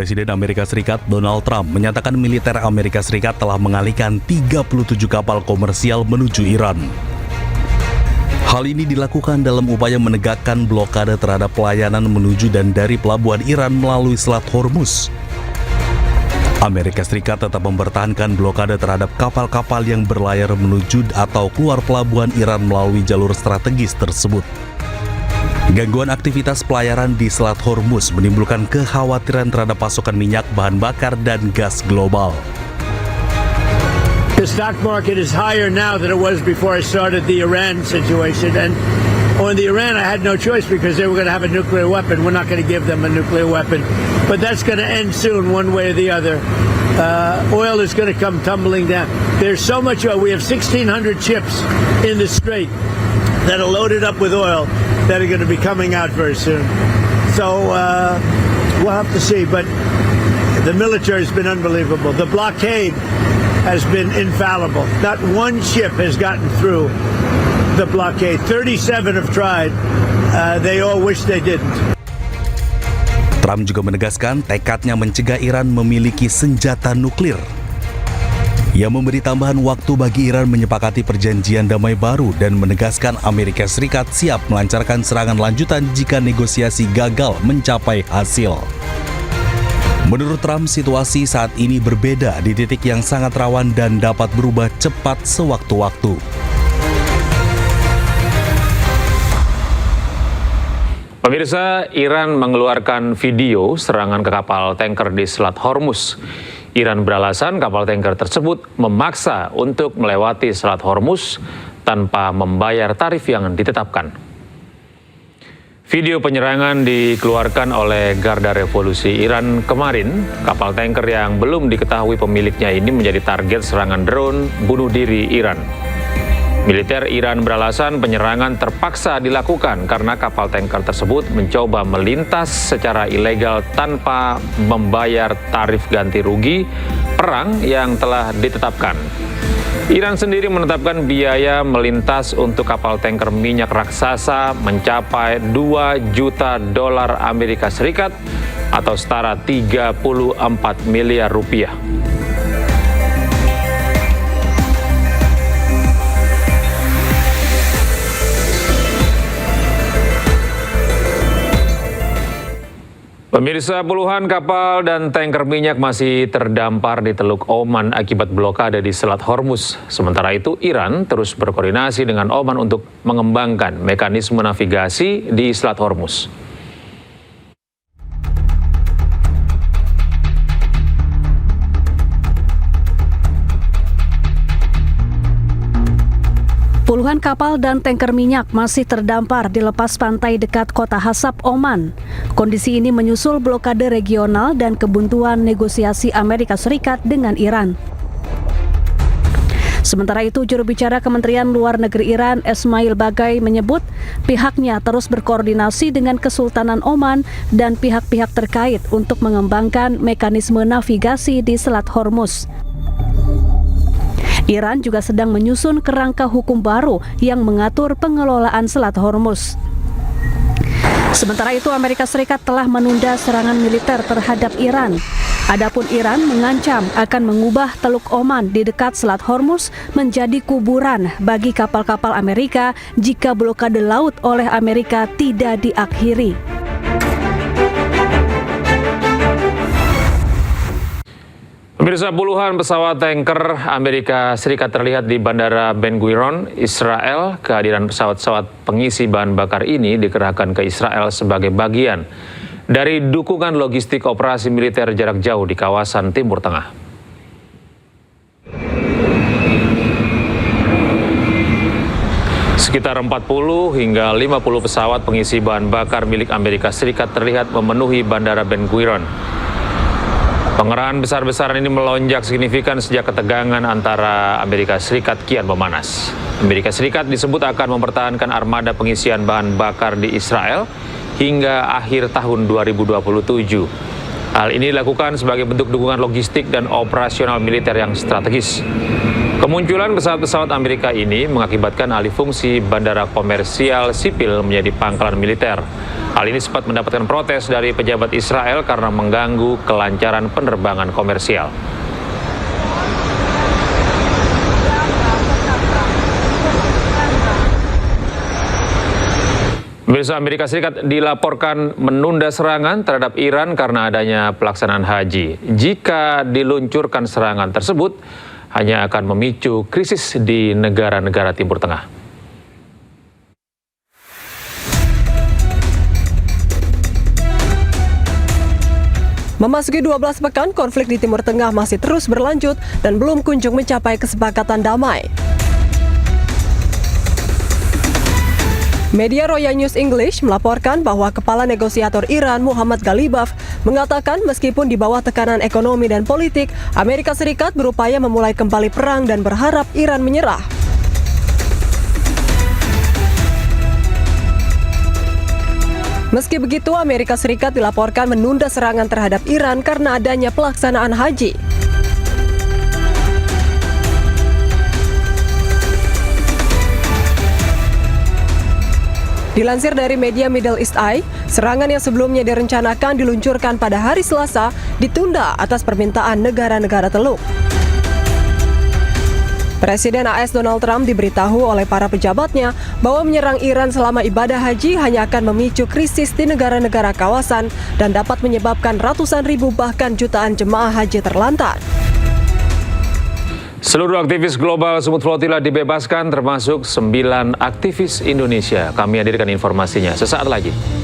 Presiden Amerika Serikat Donald Trump menyatakan militer Amerika Serikat telah mengalihkan 37 kapal komersial menuju Iran. Hal ini dilakukan dalam upaya menegakkan blokade terhadap pelayanan menuju dan dari pelabuhan Iran melalui Selat Hormuz. Amerika Serikat tetap mempertahankan blokade terhadap kapal-kapal yang berlayar menuju atau keluar pelabuhan Iran melalui jalur strategis tersebut. Gangguan aktivitas pelayaran di Selat Hormuz menimbulkan kekhawatiran terhadap pasokan minyak, bahan bakar, dan gas global. The stock market is higher now than it was before I started the Iran situation. And on the Iran, I had no choice because they were going to have a nuclear weapon. We're not going to give them a nuclear weapon. But that's going to end soon, one way or the other. Oil is going to come tumbling down. There's so much oil. We have 1,600 ships in the Strait that are loaded up with oil that are going to be coming out very soon. So we'll have to see. But the military has been unbelievable. The blockade has been infallible. Not one ship has gotten through the blockade. 37 have tried. They all wish they didn't. Trump juga menegaskan tekadnya mencegah Iran memiliki senjata nuklir. Ia memberi tambahan waktu bagi Iran menyepakati perjanjian damai baru dan menegaskan Amerika Serikat siap melancarkan serangan lanjutan jika negosiasi gagal mencapai hasil. Menurut Trump, situasi saat ini berbeda di titik yang sangat rawan dan dapat berubah cepat sewaktu-waktu. Pemirsa, Iran mengeluarkan video serangan ke kapal tanker di Selat Hormuz. Iran beralasan kapal tanker tersebut memaksa untuk melewati Selat Hormuz tanpa membayar tarif yang ditetapkan. Video penyerangan dikeluarkan oleh Garda Revolusi Iran kemarin. Kapal tanker yang belum diketahui pemiliknya ini menjadi target serangan drone bunuh diri Iran. Militer Iran beralasan penyerangan terpaksa dilakukan karena kapal tanker tersebut mencoba melintas secara ilegal tanpa membayar tarif ganti rugi perang yang telah ditetapkan. Iran sendiri menetapkan biaya melintas untuk kapal tanker minyak raksasa mencapai 2 juta dolar Amerika Serikat atau setara 34 miliar rupiah. Pemirsa, puluhan kapal dan tanker minyak masih terdampar di Teluk Oman akibat blokade di Selat Hormuz. Sementara itu, Iran terus berkoordinasi dengan Oman untuk mengembangkan mekanisme navigasi di Selat Hormuz. Puluhan kapal dan tanker minyak masih terdampar di lepas pantai dekat kota Hasab, Oman. Kondisi ini menyusul blokade regional dan kebuntuan negosiasi Amerika Serikat dengan Iran. Sementara itu, juru bicara Kementerian Luar Negeri Iran, Esmail Bagai, menyebut pihaknya terus berkoordinasi dengan Kesultanan Oman dan pihak-pihak terkait untuk mengembangkan mekanisme navigasi di Selat Hormuz. Iran juga sedang menyusun kerangka hukum baru yang mengatur pengelolaan Selat Hormuz. Sementara itu, Amerika Serikat telah menunda serangan militer terhadap Iran. Adapun Iran mengancam akan mengubah Teluk Oman di dekat Selat Hormuz menjadi kuburan bagi kapal-kapal Amerika jika blokade laut oleh Amerika tidak diakhiri. Pemirsa, puluhan pesawat tanker Amerika Serikat terlihat di Bandara Ben Gurion, Israel. Kehadiran pesawat-pesawat pengisi bahan bakar ini dikerahkan ke Israel sebagai bagian dari dukungan logistik operasi militer jarak jauh di kawasan Timur Tengah. Sekitar 40 hingga 50 pesawat pengisi bahan bakar milik Amerika Serikat terlihat memenuhi Bandara Ben Gurion. Pengerahan besar-besaran ini melonjak signifikan sejak ketegangan antara Amerika Serikat kian memanas. Amerika Serikat disebut akan mempertahankan armada pengisian bahan bakar di Israel hingga akhir tahun 2027. Hal ini dilakukan sebagai bentuk dukungan logistik dan operasional militer yang strategis. Kemunculan pesawat-pesawat Amerika ini mengakibatkan alih fungsi bandara komersial sipil menjadi pangkalan militer. Hal ini sempat mendapatkan protes dari pejabat Israel karena mengganggu kelancaran penerbangan komersial. Pemirsa, Amerika Serikat dilaporkan menunda serangan terhadap Iran karena adanya pelaksanaan haji. Jika diluncurkan serangan tersebut, hanya akan memicu krisis di negara-negara Timur Tengah. Memasuki 12 pekan, konflik di Timur Tengah masih terus berlanjut dan belum kunjung mencapai kesepakatan damai. Media Roya News English melaporkan bahwa Kepala Negosiator Iran Muhammad Ghalibaf mengatakan meskipun di bawah tekanan ekonomi dan politik, Amerika Serikat berupaya memulai kembali perang dan berharap Iran menyerah. Meski begitu, Amerika Serikat dilaporkan menunda serangan terhadap Iran karena adanya pelaksanaan haji. Dilansir dari media Middle East Eye, serangan yang sebelumnya direncanakan diluncurkan pada hari Selasa ditunda atas permintaan negara-negara Teluk. Presiden AS Donald Trump diberitahu oleh para pejabatnya bahwa menyerang Iran selama ibadah haji hanya akan memicu krisis di negara-negara kawasan dan dapat menyebabkan ratusan ribu bahkan jutaan jemaah haji terlantar. Seluruh aktivis global Sumut Flotilla dibebaskan termasuk 9 aktivis Indonesia. Kami hadirkan informasinya sesaat lagi.